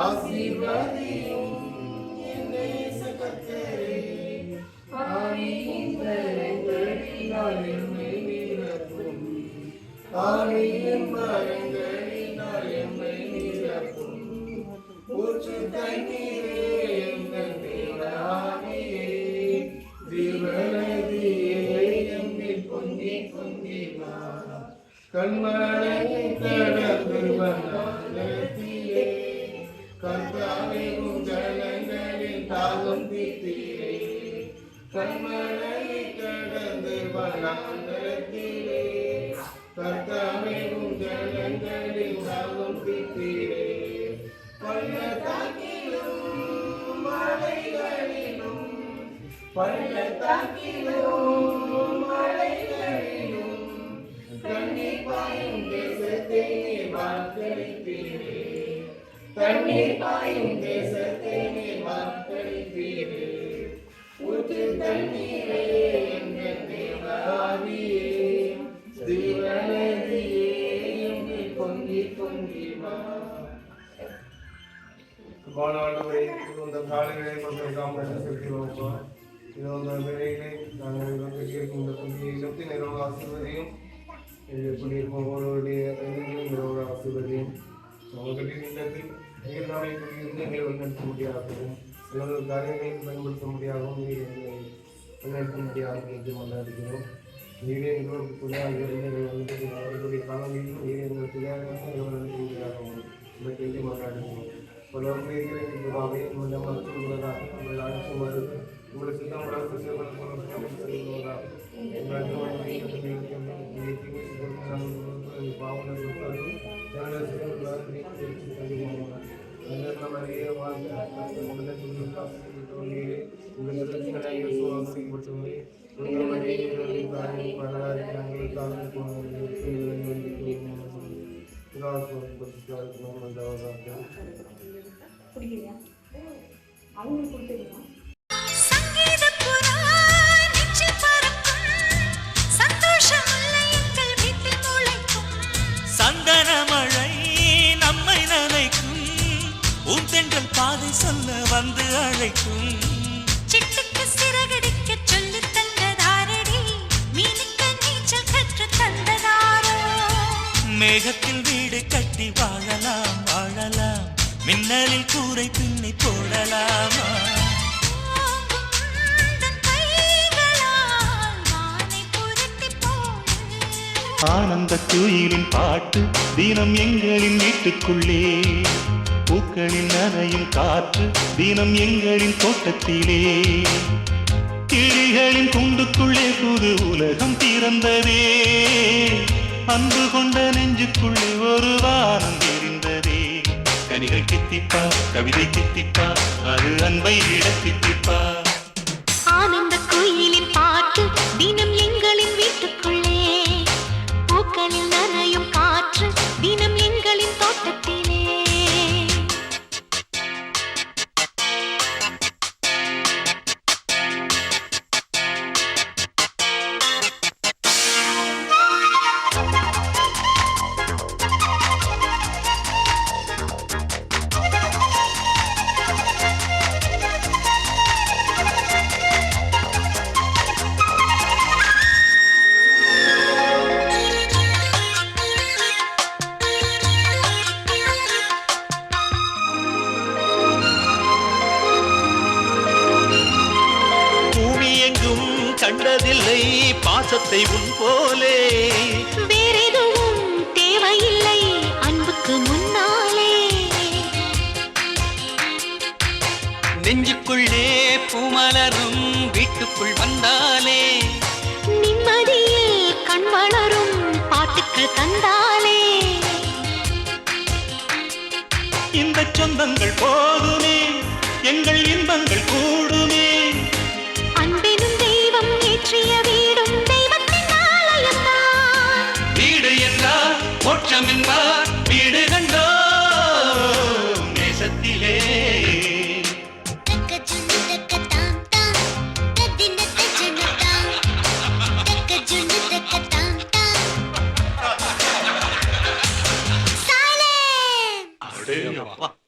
ஆசீர்வதியும் என்னை கர்த்தரே. ஆவியின் வரங்களினால் எம்மை நிரப்பும். ஆவியின் வரங்களினால் எம்மை நிரப்பும். ஊற்று தண்ணீரே எங்கள் தேவனாவியே, ஜீவநதியே எம்மில் பொங்கி பொங்கி வா. கண்மலையை கடந்து வந்தாலே கர்த்தாவின் ஜனங்களின் தாகம் தீர்த்தீரே. கண்மலையை கடந்து வந்தாலே கர்த்தாவின் ஜனங்களின் தாகம் தீர்த்தீரே. பள்ளத்தாக்கிலும் மலைகளிலும் பள்ளத்தாக்கிலும் மலைகளிலும் தண்ணீர் பாயும் தேசத்தை நீர் வாக்களித்தீரே. தண்ணீர் பாயும் தேசத்தை நீர் வாக்களித்தீரே. ஊற்று தண்ணீரே எங்கள் தேவாவியே, ஜீவநதியே எம்மில் பொங்கி பொங்கி வா. வானாண்டவரை இந்த காலைகளை கொண்டிருக்காமல் செலுத்துவோம்ப்பா. இது அந்த வேலைகளை நாங்கள் கேட்கும் இந்த பகுதியை செலுத்தி நிறுவன ஆசிர்வதியும் எப்படி இருக்கும் ஒருவருடைய நிறுவன ஆசிர்வதியும் அவர்களுடைய இல்லத்தில் நீர்நாளை இருந்து எங்களை வழிநடத்த முடியாகவும் சில காரியங்களை பயன்படுத்த முடியாகவும் நீர் எங்களை வழிநடத்த முடியாமல் என்று கொண்டாடுகிறோம். நீரே எங்களுக்கு துணையாக இருந்து அவர்களுடைய காலங்களிலும் நீரே எங்களுக்கு துணையாக நடத்த முடியாகவும் இவற்றை என்று கொண்டாடுகிறோம். பலவர்களை இருக்கிறாவே உங்களை மறுத்துள்ளதாக உங்கள் ஆட்சி மறுத்து உங்களை சித்தமுடன் செய்வதாக குடிக்கிறியா? அவங்களுக்கு கொடுத்துருமா? சந்தனமழை நம்மை நனைக்கும், ஊந்தென்றல் பாதை சொல்ல வந்து அழைக்கும். சிட்டுக்கு சிறகடிக்க சொல்லி தந்ததாரடி, மீனுக்கு நீச்சல் கற்று தந்ததாரோ. மேகத்தில் வீடு கட்டி வாழலாம் வாழலாம், மின்னலில் கூரை பின்னி போடலாமா. ஆனந்த குயிலின் பாட்டு தினம் எங்களின் வீட்டுக்குள்ளே, பூக்களின் நனையும் காற்று தினம் எங்களின் தோட்டத்திலே. கிளிகளின் கூண்டுக்குள்ளே புது உலகம் திறந்ததே, அன்பு கொண்ட நெஞ்சுக்குள்ளே ஒரு வானம் தெரிந்ததே. கனிகள் தித்திப்பா கவிதை தித்திப்பா, அது அன்பை விட தித்திப்பா. ஆனந்த குயிலின் பாட்டு தினம் எங்களின் வீட்டுக்குள்ளே, பூக்களில் நனையும் காற்று தினம் எங்களின் தோட்டத்திலே. கண்டதில்லை பாசத்தை உன் போலே, வேறெதுவும் தேவையில்லை அன்புக்கு முன்னாலே. நெஞ்சுக்குள்ளே பூமலரும் வீட்டுக்குள் வந்தாலே, நிம்மதியில் கண் வளரும் பாட்டுக்கள் தந்தாலே. இந்த சொந்தங்கள் போதுமே எங்கள் இன்பங்கள் கூடுமே. அன்பெனும் தெய்வம் ஏற்றிய வீடும் தெய்வத்தின் ஆலயம்தான். வீடு என்றால் மோட்சம் என்பார், வீடு கண்டோ நேசத்திலே. Silence!